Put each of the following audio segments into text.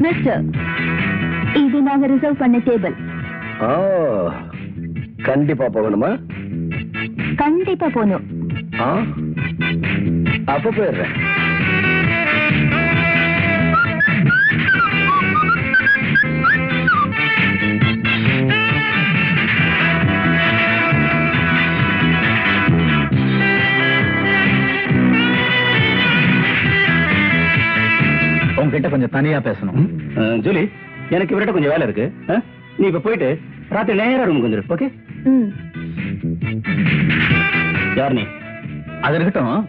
Mister, இது நாங்க reserve பண்ண டேபிள். கண்டிப்பா போகணுமா? கண்டிப்பா போகணும். அப்ப போயிடுறேன். உங்ககிட்ட கொஞ்சம் தனியா பேசணும். ஜூலி, எனக்கு இவர்கிட்ட கொஞ்சம் வேலை இருக்கு. நீ இப்ப போயிட்டு ராத்திரி நேரா ரூமுக்கு வந்துரு. ஓகே? யார் நீ? அது இருக்கட்டும்.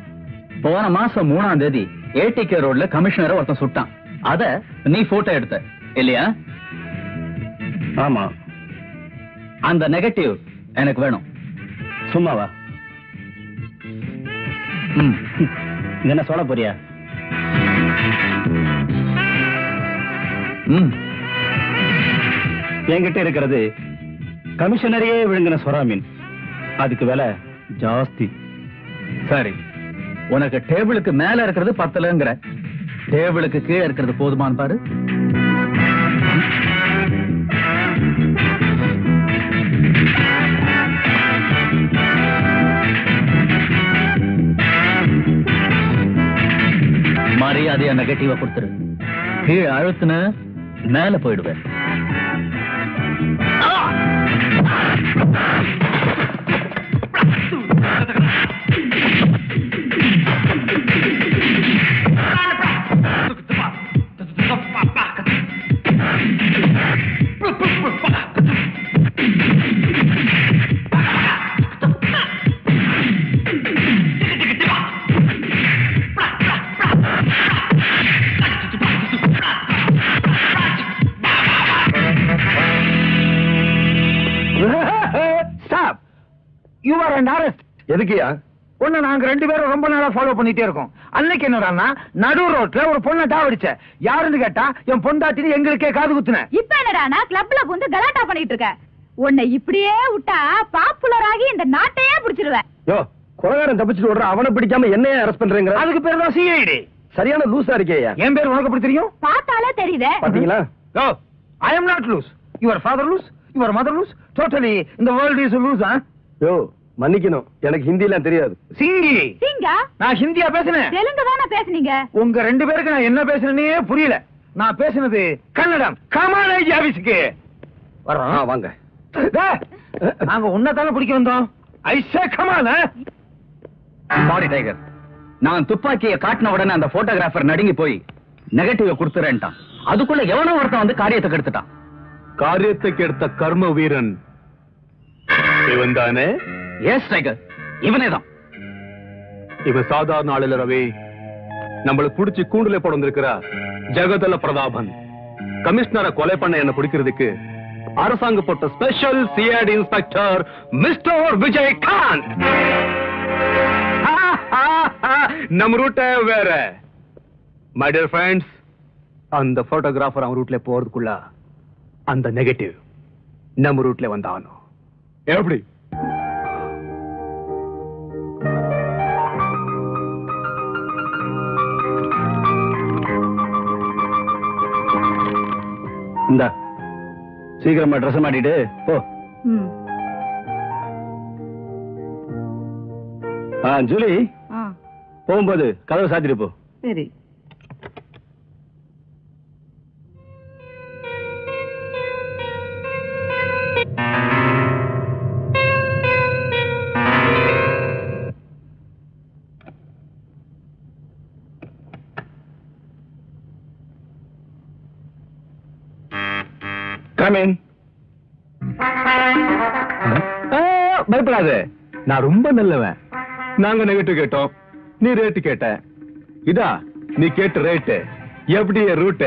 போன மாசம் 3ஆம் தேதி ஏடிகே ரோட்ல கமிஷனரை ஒருத்தன் சுட்டான். அத நீ போட்டோ எடுத்த இல்லையா? ஆமா. அந்த நெகட்டிவ் எனக்கு வேணும். சும்மாவா? என்ன சொல்ல போறியா? என்கிட்ட இருக்கிறது கமிஷனரையே விழுங்கின சொரா மீன். அதுக்கு விலை ஜாஸ்தி. சரி, உனக்கு டேபிளுக்கு மேல இருக்கிறது பத்தலங்கிற, டேபிளுக்கு கீழே இருக்கிறது போதுமான்னு பாரு. மரியாதையா நெகட்டிவா கொடுத்துரு. கீழே அழுத்துன மேல போயிடுவேன். எதுக்கியா? பொண்ணு நாங்க 2 பேரும் ரொம்ப நாளா ஃபாலோ பண்ணிட்டே இருக்கோம். அன்னைக்கு என்னடா நடு ரோட்ல ஒரு பொண்ணை டாவடிச்ச. யாருன்னு கேட்டா என் பொண்டாட்டின்னு எங்களுக்கே காது குத்துன. இப்ப என்னடா கிளப்ல வந்து கலாட்டா பண்ணிட்டு இருக்க? உன்னை இப்படியே விட்டா பாப்புலர் ஆகி இந்த நாட்டையே பிடிச்சிருவேன். யோ, கொலைகாரன் தப்பிச்சுட்டு ஓடுற, அவனை பிடிக்காம என்னைய அரெஸ்ட் பண்றீங்க? அதுக்கு பேர் தான் சிஐடி. சரியான லூசா இருக்கேயா. என் பேர் உனக்கு எப்படி தெரியும்? பார்த்தாலே தெரியுதே. பாத்தீங்களா? யோ, I am not loose. Your father loose, your mother loose. Totally in the world is loose. யோ, மன்னிக்கணும், எனக்கு ஹிந்திலாம் தெரியாது. சிங்கி. சிங்கா? நான் ஹிந்தியா பேசுனேன். தெலுங்கு தானே பேசுனீங்க? உங்க 2 பேருக்கு நான் என்ன பேசுனேனே புரியல. நான் பேசுனது கன்னடம். கமாலேஜ் ஆபீஸ்க்கு வரோம். வாங்க. நாங்க உன்னதானே பிடிக்க வந்தோம். ஐசே கமால. சாரி டைகர், நான் துப்பாக்கியை காட்டின உடனே அந்த போட்டோகிராஃபர் நடுங்கி போய் நெகட்டிவ் கொடுத்துறேன்ட்டான். அதுக்குள்ள எவனோ ஒருத்தன் வந்து காரியத்தை கெடுத்துட்டான். காரியத்தை கெடுத்த கர்ம வீரன் இவன் தானே? எஸ் டைகர், இவனே தான். இவன் சாதாரண ஆளுல ரவி. நம்மளுக்கு புடிச்சு கூண்டுல போட வந்திருக்கிற ஜெகதல பிரதாபன். கமிஷனரை கொலை பண்ண என்ன பிடிக்கிறதுக்கு அரசாங்க போட்ட special CID inspector mister Vijayakanth. நம்ம ரூட்ட வேற. மை டியர் ஃப்ரெண்ட்ஸ், அந்த போட்டோகிராஃபர் அவன் ரூட்ல போறதுக்குள்ள அந்த நெகட்டிவ் நம்ம ரூட்ல வந்தானோ. எப்படி? இந்த சீக்கிரமா ட்ரெஸ் மாட்டிட்டு போ. ஜூலி, போகும்போது கதவை சாத்திட்டு போ. சரி. பயப்படாது, நான் ரொம்ப நல்லவன். நாங்க நெகட்டிவ் கேட்டோம், நீ ரேட்டு கேட்ட. இதா நீ கேட்ட ரேட்டு. எப்படி ரூட்?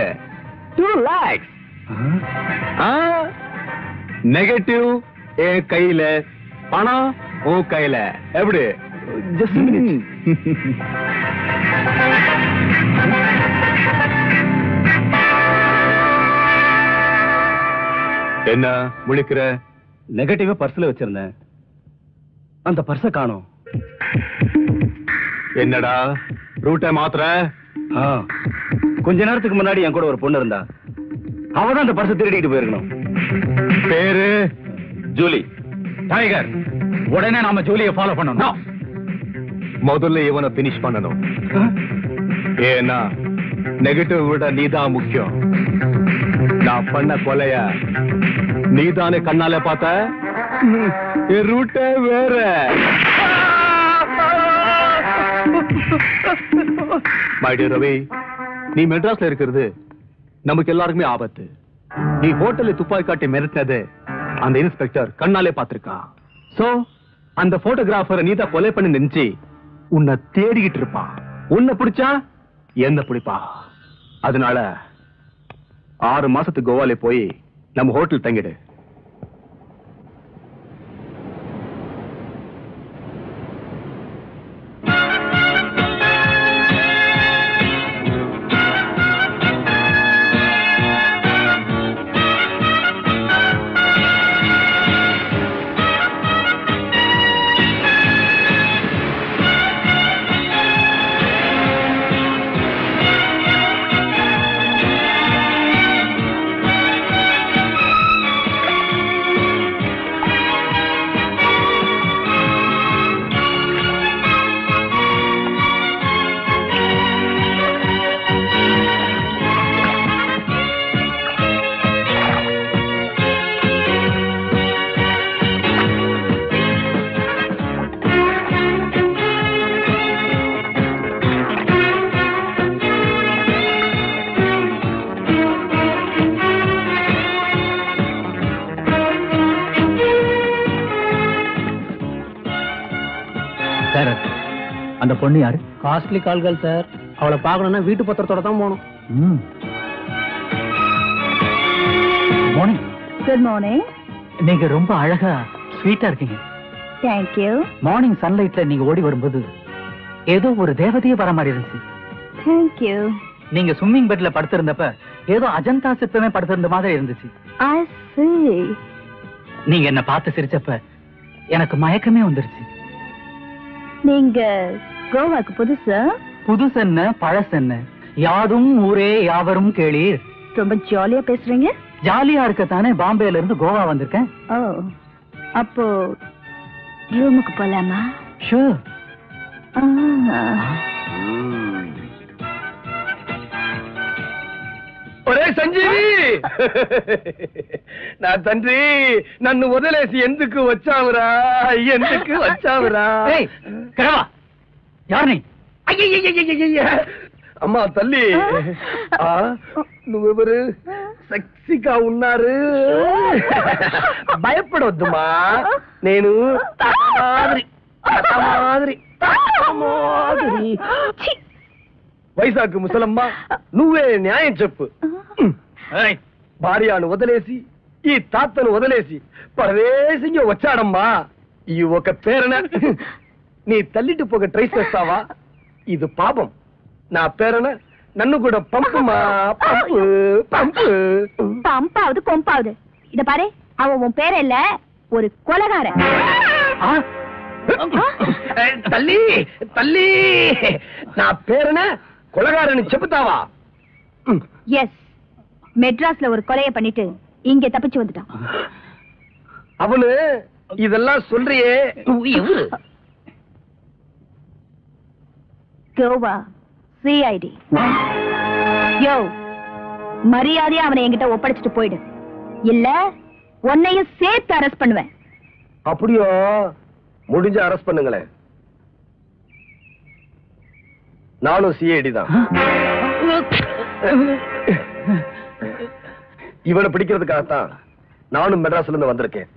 2 lakhs. நெகட்டிவ் என் கையில, பணம் உன் கையில. எப்படி? Just minute. என்ன முழிக்கிற? நெகட்டிவ பர்ஸ்ல வச்சிருந்தேன், அந்த பர்ஸ காணோம். என்னடா ரூட்டை மாத்திர? கொஞ்ச நேரத்துக்கு முன்னாடி என் கூட ஒரு பொண்ணு இருந்தா, அவதான் அந்த பர்ஸ் திருடிட்டு போயிருக்கணும். பேரு ஜூலி. டைகர், உடனே நாம ஜூலியை ஃபாலோ பண்ணணும். முதல்ல இவனை பினிஷ் பண்ணணும். ஏன்னா நெகட்டிவ் விட நீதான் முக்கியம். நான் பண்ண கொலைய நீதானே கண்ணால பார்த்த. ரூட்டே வேற. மை டியர் ரவி, நீ மெட்ராஸ்ல இருக்கிறது நமக்கு எல்லாருக்குமே ஆபத்து. நீ ஹோட்டல்ல துப்பாக்கி காட்டி மிரட்டினது அந்த இன்ஸ்பெக்டர் கண்ணாலே பார்த்திருக்கான். சோ அந்த போட்டோகிராஃபரை நீதான் கொலை பண்ணி நினைச்சு உன்னை தேடிக்கிட்டு இருப்பான். உன்னை பிடிச்சா என்ன பிடிப்பா. அதனால 6 மாசத்துக்கு கோவால போய் நம்ம ஹோட்டல் தங்கிடு. அந்த பொண்ணு யாரு? காஸ்ட்லி கால்கள் சார். அவளை பார்க்கணும்னா வீட்டு பத்திரத்தோட தான் போகணும். மார்னிங். Good morning. நீங்க ரொம்ப அழகா ஸ்வீட்டா இருக்கீங்க. Thank you. மார்னிங் சன்லைட்ல நீங்க ஓடி வரும்போது ஏதோ ஒரு தேவதையே வர மாதிரி இருந்துச்சு. Thank you. நீங்க ஸ்விம்மிங் பெட்ல படுத்திருந்தப்ப ஏதோ அஜந்தா சிற்பமே படுத்திருந்த மாதிரி இருந்துச்சு. I see. நீங்க என்ன பார்த்து சிரிச்சப்ப எனக்கு மயக்கமே வந்துருச்சு. நீங்க கோவாக்கு புதுசா? புதுசென்ன பழசென்ன, யாதும் ஊரே யாவரும் கேளீர். ரொம்ப ஜாலியா பேசுறீங்க. ஜாலியா இருக்கத்தானே பாம்பேல இருந்து கோவா வந்திருக்கேன். ஓ, அப்போ ரூமுக்கு போலாமா? ஷூர். ఒరే సంజీవి, నా తండ్రి నన్ను వదిలేసి ఎందుకు వచ్చావురా? ఎందుకు వచ్చావురా? అమ్మా తల్లి, నువ్వెవరు? సెక్సీగా ఉన్నారు. భయపడొద్దుమా, నేను వైశాఖ ముసలమ్మ, నువ్వే న్యాయం చెప్పు. భార్యను వదిలేసి ఈ తాతను వదిలేసి పరదేశంగా వచ్చాడమ్మా. ఈ ఒక పేరన నీ తల్లిటి పొగ ట్రై చేస్తావా? ఇది పాపం. నా పేరన నన్ను కూడా పంపుమా, పంపు పంపు. பம்பாவது கொம்பாவது. இத பாரு, அவன் உன் பேர இல்ல, ஒரு கொலைகாரன். తల్లి తల్లి, నా పేరన கொலைகாரன்னு చెబుతావా? எஸ், மெட்ராஸ்ல ஒரு கொலையை பண்ணிட்டு இங்க தப்பிச்சு வந்துட்டான். அவனு இதெல்லாம் சொல்றியே, எவரு? கோவா சிஐடி. யோ, மரியாதையா அவனை என்கிட்ட ஒப்படைச்சிட்டு போயிடு, இல்ல உன்னையும் சேர்த்து அரெஸ்ட் பண்ணுவேன். அப்படியோ? முடிஞ்ச அரெஸ்ட் பண்ணுங்களேன். நானும் சிஐடி தான். இவனை பிடிக்கிறதுக்காகத்தான் நானும் மெட்ராஸ்ல இருந்து வந்திருக்கேன்.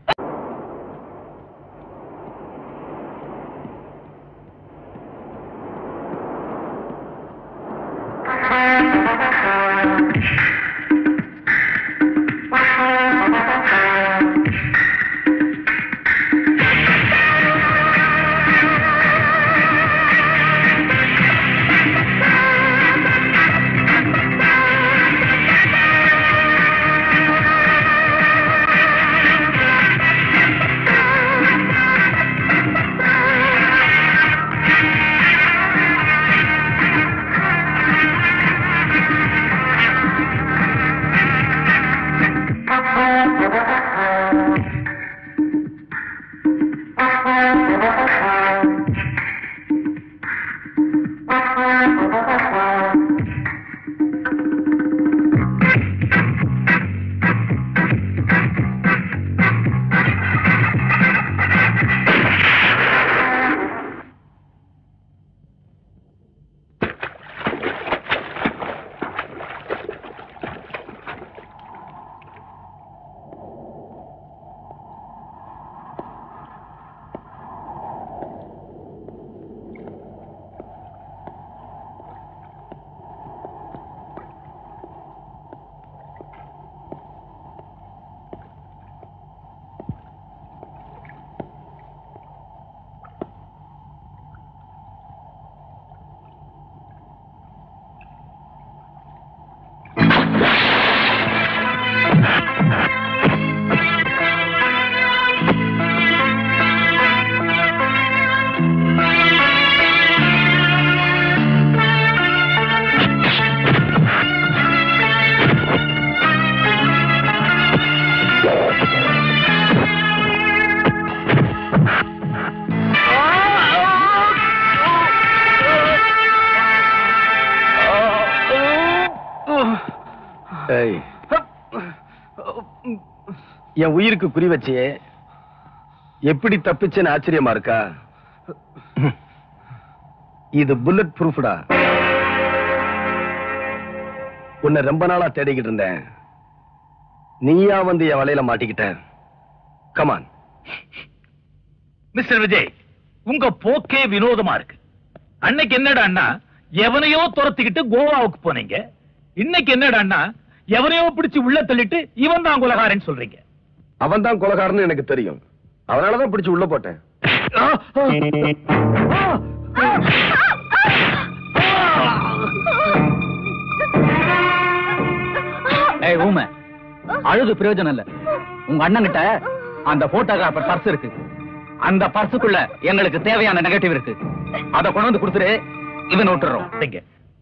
என் உயிருக்கு குறி வச்சியே எப்படி தப்பிச்சேன்னு ஆச்சரியமா இருக்கா? இது புல்லட் ப்ரூஃப்டா. உன்னை ரொம்ப நாளா தேடிக்கிட்டு இருந்தேன். நீயா வந்து என் வலையில மாட்டிக்கிட்ட. கமான். மிஸ்டர் விஜய், உங்க போக்கே வினோதமா இருக்கு. அன்னைக்கு என்னடான்னா எவனையோ துரத்திக்கிட்டு கோவாவுக்கு போனீங்க. இன்னைக்கு என்னடான்னா எவனையோ பிடிச்சு உள்ள தள்ளிட்டு இவன் தான் கொலகாரன்னு சொல்றீங்க. அவன் தான் கொலகாரன்னு எனக்கு தெரியும். அதனாலதான் பிடிச்சு உள்ள போட்டேன். ஏய் ஊமை, அழுது பிரயோஜனம் இல்ல. உங்க அண்ணன் கிட்ட அந்த போட்டோகிராஃபர் பர்ஸ் இருக்கு. அந்த பர்சுக்குள்ள எங்களுக்கு தேவையான நெகட்டிவ் இருக்கு. அத கொண்டு வந்து கொடுத்துரு, இவன் விட்டுறோம்.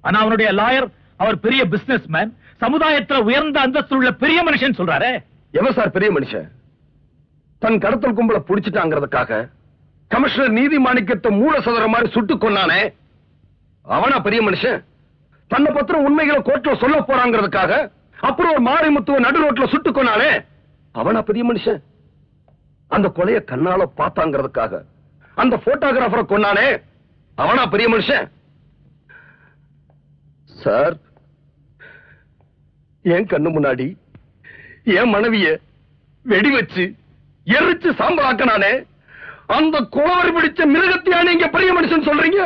ஆனா அவனுடைய லாயர், அவர் பெரிய பிசினஸ் மேன், சமுதாயத்துல உயர்ந்த அந்தஸ்து உள்ள பெரிய மனுஷன் சொல்றாரு. எவன் சார் பெரிய மனுஷன்? தன் கடத்தல் கும்பல புடிச்சிட்டாங்கிறதுக்காக கமிஷனர் நீதி மாணிக்கத்தை மூல சதுர மாதிரி சுட்டு கொன்னானே, அவனா பெரிய மனுஷன்? தன்னை பத்திரம் உண்மைகளை கோர்ட்ல சொல்ல போறாங்கிறதுக்காக அப்புறம் ஒரு மாரிமுத்துவ நடு ரோட்ல சுட்டு கொன்னானே, அவனா பெரிய மனுஷன்? அந்த கொலைய கண்ணால பார்த்தாங்கிறதுக்காக அந்த போட்டோகிராஃபரை கொன்னானே, அவனா பெரிய மனுஷன்? சார், என் கண்ணு முன்னாடி என் மனைவிய வெடி வச்சு எரிச்சு சாம்பலாக்கனானே, அந்த கோவரி பிடிச்ச மிருகத்தையா நீங்க பெரிய மனுஷன் சொல்றீங்க?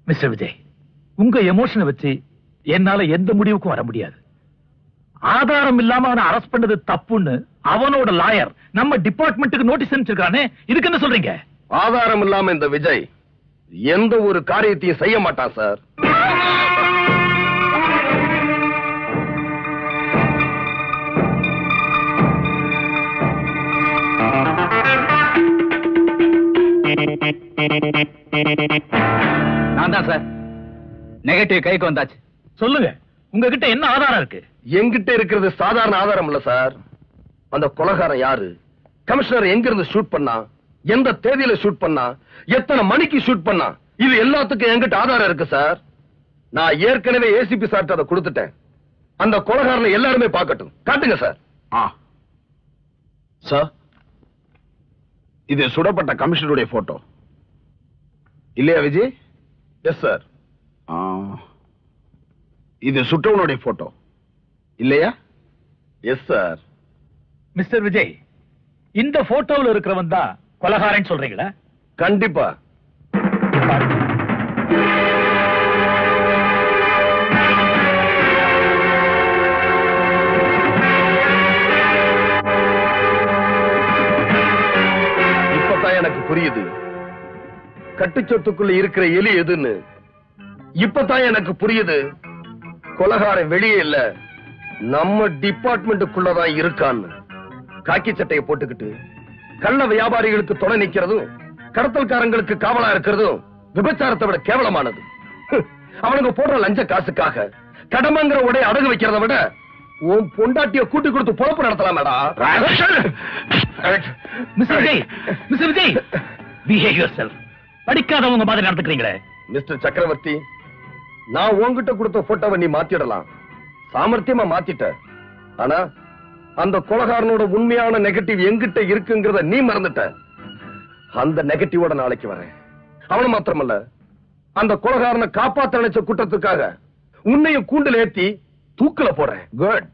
மிஸ்டர் விஜய், உங்க எமோஷனை வச்சு என்னால எந்த முடிவுக்கும் வர முடியாது. ஆதாரம் இல்லாம அவனை அரெஸ்ட் பண்ணது தப்புன்னு அவனோட லாயர் நம்ம டிபார்ட்மெண்ட்டுக்கு நோட்டீஸ் அனுப்பிச்சிருக்கானே, இதுக்கு என்ன சொல்றீங்க? ஆதாரம் இல்லாம இந்த விஜய் எந்த ஒரு காரியத்தையும் செய்ய மாட்டான் சார். நான் தான் சார். நெகட்டிவ் கைக்கு வந்தாச்சு. சொல்லுங்க, உங்ககிட்ட என்ன ஆதாரம் இருக்கு? என்கிட்ட இருக்கிறது சாதாரண ஆதாரம் இல்ல சார். அந்த கொலைகாரன் யாரு, கமிஷனர் எங்க இருந்து ஷூட் பண்ணா, எந்த தேதியில ஷூட் பண்ணா, எத்தனை மணிக்கு ஷூட் பண்ணா, இது எல்லாத்துக்கும் என்கிட்ட ஆதாரம் இருக்கு சார். நான் ஏற்கனவே ஏசிபி சார்ட்ட அதை கொடுத்துட்டேன். அந்த கொலைகாரனை எல்லாருமே பார்க்கட்டும். காட்டுங்க சார். சார், இது சுடப்பட்ட கமிஷனருடைய போட்டோ இல்லையா விஜய்? Yes sir. இது சுட்டவனுடைய போட்டோ இல்லையா? Yes sir. மிஸ்டர் விஜய், இந்த போட்டோவில் இருக்கிறவன் தான் கொலைகாரன் சொல்றீங்களா? கண்டிப்பா. இப்பதான் எனக்கு புரியுது கட்டுச்சொத்துக்குள்ள இருக்கிற எலி எதுன்னு. இப்பதான் எனக்கு புரியுது கொலைகாரன் வெளியே இல்ல, நம்ம டிபார்ட்மெண்ட்டுக்குள்ளதான் இருக்கான்னு. காக்கி சட்டையை போட்டுக்கிட்டு கள்ள வியாபாரிகளுக்கு துணை நிக்கிறதும் கடத்தல்காரங்களுக்கு காவலா இருக்கிறதும் விபச்சாரத்தை விட கேவலமானது. அவனுங்க போடுற லஞ்ச காசுக்காக கடமைங்கிற உடைய அடகு வைக்கிறத விட உன் பொண்டாட்டிய கூட்டி கொடுத்து பொழப்பு நடத்தலாமேடா. Mister Vijay, mister Vijay, behave yourself. படிக்காதவங்க மாதிரி நடந்துக்கிறீங்களே. மிஸ்டர் சக்கரவர்த்தி, நான் உன்கிட்ட கொடுத்த போட்டோவை நீ மாத்திடலாம், சாமர்த்தியமா மாத்திட்ட. ஆனா அந்த கொலைகாரனோட உண்மையான நெகட்டிவ் எங்கிட்ட இருக்குங்கிறத நீ மறந்துட்ட. அந்த நெகட்டிவோட நாளைக்கு வரேன். அவனு மாத்திரமல்ல, அந்த கொலைகாரனை காப்பாத்த நினைச்ச குற்றத்துக்காக உன்னையும் கூண்டில் ஏத்தி தூக்கல போறேன். குட்.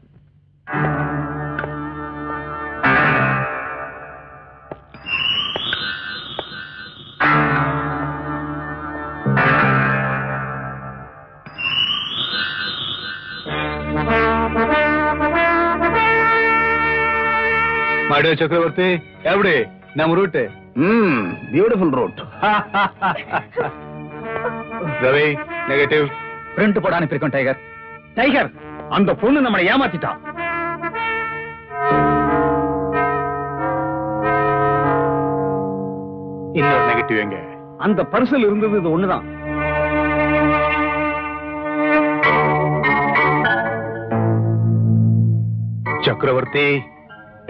மாடியோ சக்கரவர்த்தி, எப்படி நம்ம route? Beautiful route. Ravi, negative print போட அனுப்பியிருக்கோம் டைகர். டைகர், அந்த பொண்ணு நம்மளை ஏமாத்திட்டா. இன்னொரு நெகட்டிவ் எங்க? அந்த பரிசல் இருந்தது இது ஒண்ணுதான். சக்கரவர்த்தி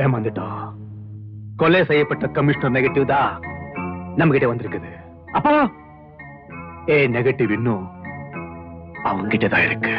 ஏமாந்துட்டா. கொலை செய்யப்பட்ட கமிஷனர் நெகட்டிவ் தான் நம்ம கிட்ட வந்திருக்குது. அப்போ நெகட்டிவ் இன்னும் அவங்க கிட்ட தான் இருக்கு.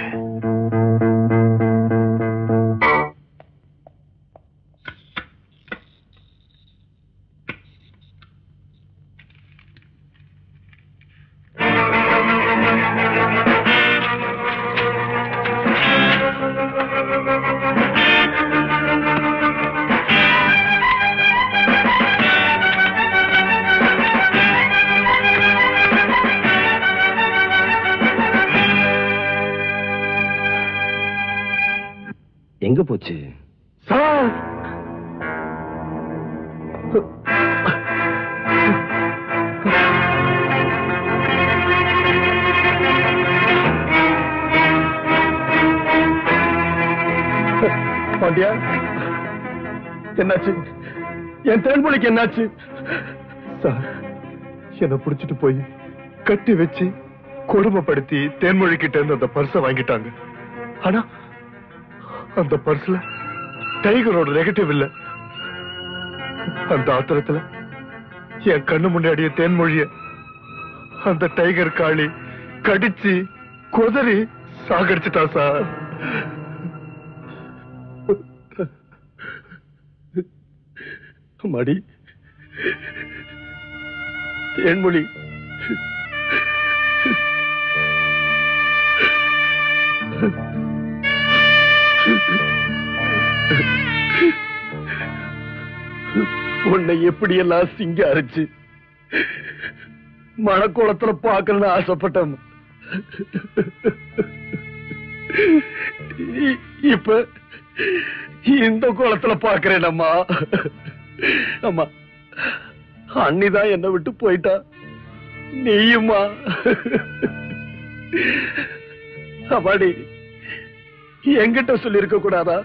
எங்க போச்சு சார்? பாண்டியா, என்னாச்சு? என் தேன்மொழிக்கு என்னாச்சு? சார், என்ன புடிச்சிட்டு போய் கட்டி வச்சு கொடுமைப்படுத்தி தேன்மொழி கிட்ட இருந்து அந்த பர்ஸ வாங்கிட்டாங்க. ஆனா அந்த பர்ஸ்ல டைகரோட நெகட்டிவ் இல்ல. அந்த ஆத்திரத்துல என் கண்ணு முன்னாடியே தேன்மொழிய அந்த டைகர் காளி கடிச்சு கொதறி சாகடிச்சுட்டா சார். மடி, தேன்மொழி உன்னை எப்படியெல்லாம் சிங்காரிச்சு மணக்கோலத்துல பார்க்கணும்னு ஆசைப்பட்டோம். இப்ப இந்த கோலத்துல பார்க்கிறேன் அம்மா. அம்மா, அண்ணிதான் என்னை விட்டு போயிட்டா, நீயுமா? அம்மாடி, என்கிட்ட சொல்லி இருக்க கூடாதா?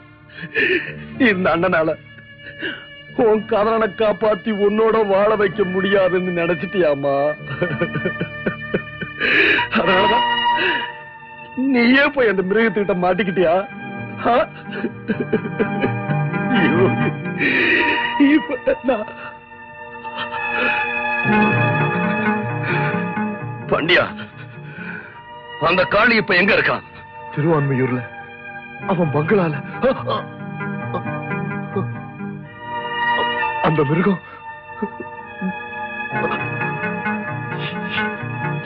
இந்த அண்ணனால உன் கதனை காப்பாத்தி உன்னோட வாழ வைக்க முடியாதுன்னு நினைச்சிட்டியாமா? அதனாலதான் நீயே போய் அந்த மிருகத்திட்ட மாட்டிக்கிட்டியா? பாண்டியா, அந்த காளி இப்ப எங்க இருக்கான்? திருவான்மையூர்ல அவன் பங்களால. அந்த மிருகம்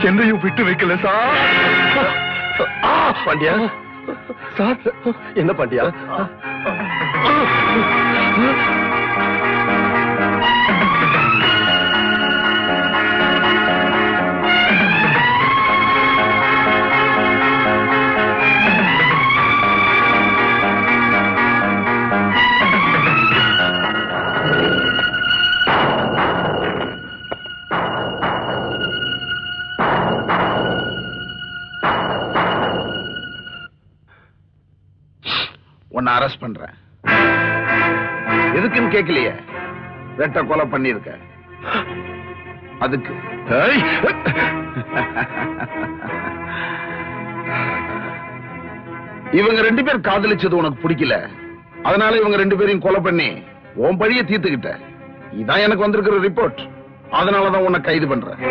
என்னையும் விட்டு வைக்கல சார். பாண்டியா சார், என்ன பாண்டியா? உன்னை அரெஸ்ட் பண்றேன். எதுக்குன்னு கேட்கலையே, ரெட்ட கொலை பண்ணிருக்க. அதுக்கு இவங்க ரெண்டு பேர் காதலிச்சது உனக்கு பிடிக்கல, அதனால இவங்க ரெண்டு பேரையும் கொலை பண்ணி உன் பழிய தீர்த்துக்கிட்ட. இதான் எனக்கு வந்திருக்கிற ரிப்போர்ட். அதனாலதான் உன்னை கைது பண்றேன்.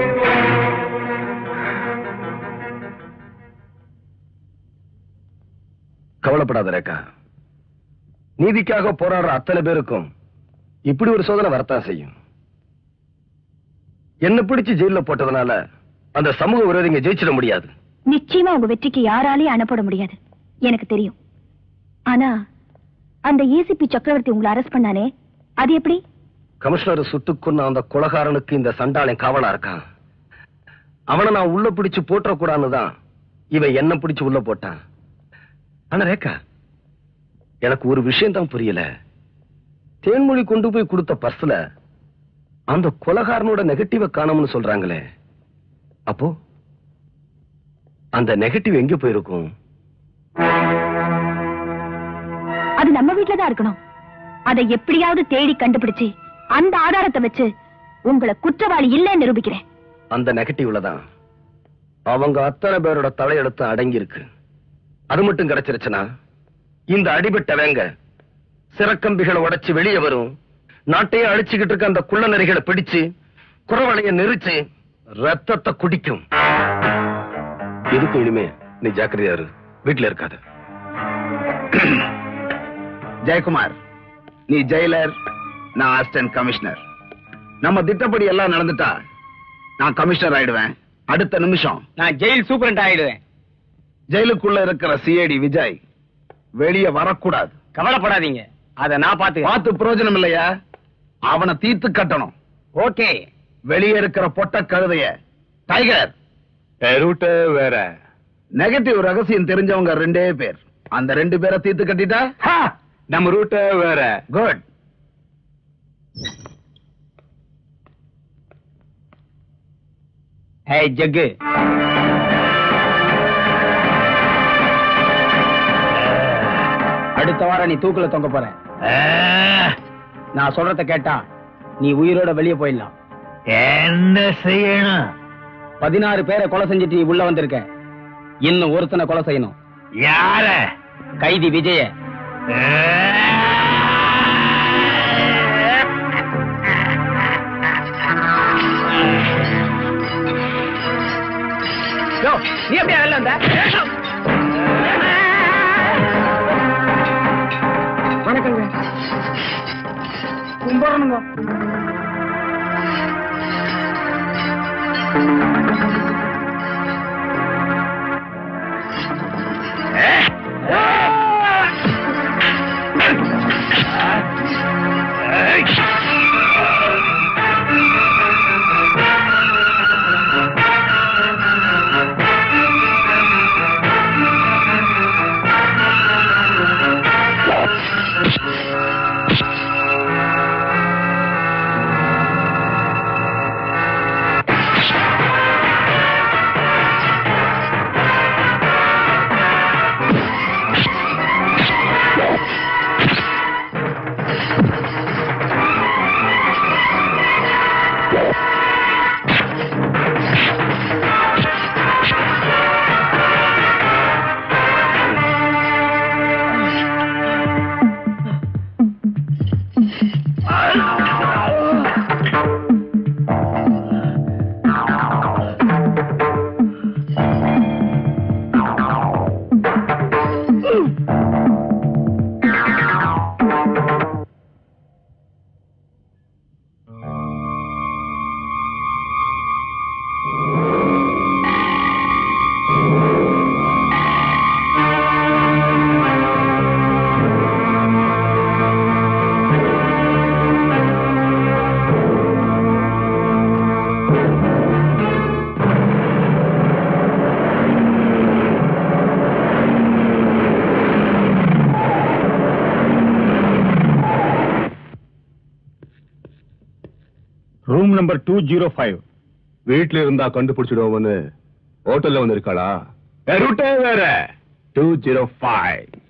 கவலைப்படாத ரேகா, நீதிக்காக போராடுற அத்தனை பேருக்கும் இப்படி ஒரு சோதனை வரத்தான் செய்யும். என்ன பிடிச்சு ஜெயில போட்டதுனால அந்த சமூக விரோதிங்க ஜெயிச்சிட முடியாது. நிச்சயமா உங்க வெற்றிக்கு யாராலையும் அனுப்பட முடியாது, எனக்கு தெரியும். ஆனா அந்த ஏசிபி சக்கரவர்த்தி உங்களை அரெஸ்ட் பண்ணானே, அது எப்படி? கமிஷனர் சுட்டுக்கொன்ன அந்த கொலைகாரனுக்கு இந்த சண்டாளன் காவலா இருக்கான். அவனை நான் உள்ள பிடிச்சு போட்டக்கூடாதுதான் இவன் என்ன பிடிச்சு உள்ள போட்டான். ஆனா ரேகா, எனக்கு ஒரு விஷயம் தான் புரியல. தேன்மொழி கொண்டு போய் கொடுத்த பர்ஸ்ல அந்த கொலைகாரனோட நெகட்டிவ காணோம்னு சொல்றாங்களே, அப்போ அந்த நெகட்டிவ் எங்க போயிருக்கும்? நம்ம வீட்டுல தான் இருக்கணும். அதை எப்படியாவது தேடி கண்டுபிடிச்சு அந்த ஆதாரத்தை வச்சு உங்களை குற்றவாளி இல்லைன்னு நிரூபிக்கிறேன். அந்த நெகட்டிவ்ல தான் அவங்க அத்தனை பேரோட தலையெழுத்து அடங்கி இருக்கு. அது மட்டும் கிடைச்சிருச்சுன்னா இந்த அடிபட்டவங்க சிறக்கம்பிகளை உடைச்சு வெளியே வரும். நாட்டையே அழிச்சுக்கிட்டு இருக்க அந்த குள்ள நரிகளை பிடிச்சு குறவளைய நெரிச்சு ரத்தத்தை குடிக்கும். எதுக்கு இனிமே நீ ஜாக்கிரதையா இரு, வீட்டுல இருக்காது. ஜெயக்குமார், நீ ஜெயிலர், நான் அசிஸ்டன்ட் கமிஷனர். நம்ம திட்டப்படி எல்லாம் நடந்துட்டா நான் கமிஷனர் ஆயிடுவேன். அடுத்த நிமிஷம் நான் ஜெயில் சூப்பரண்ட் ஆயிடுவேன். ஜெயிலுக்குள்ள இருக்கிற சிஐடி விஜய் வெளியே வரக்கூடாது. கவலைப்படாதீங்க, அத நான் பார்த்து பிரயோஜனம் இல்லையா? அவனை தீர்த்து கட்டணும். ஓகே. வெளியே இருக்கிற பொட்ட கழுதைய டைகர் ரூட் வேற. நெகட்டிவ் ரகசியம் தெரிஞ்சவங்க 2 பேர். அந்த 2 பேரை தீர்த்து கட்டிட்டா நம்ம ரூட் வேற. குட். ஹே ஜக்கு, அடுத்த வாரம் நீ தூக்குல தொங்க போற. நான் சொல்றத கேட்டா நீ உயிரோட வெளியே போயிடலாம். என்ன செய்யணும்? 16 பேரை கொலை செஞ்சுட்டு நீ உள்ள வந்திருக்க. இன்னும் ஒருத்தனை கொலை செய்யணும். யார? கைதி விஜய. நீ அப்படியே வெளில வந்த? வணக்கங்க. கும்பிடணுங்க. Room number 205. வீட்டுல இருந்தா கண்டுபிடிச்சிடுவோம்னு ஹோட்டல்ல வந்து இருக்காளா? ரூட்டே வேற. 205.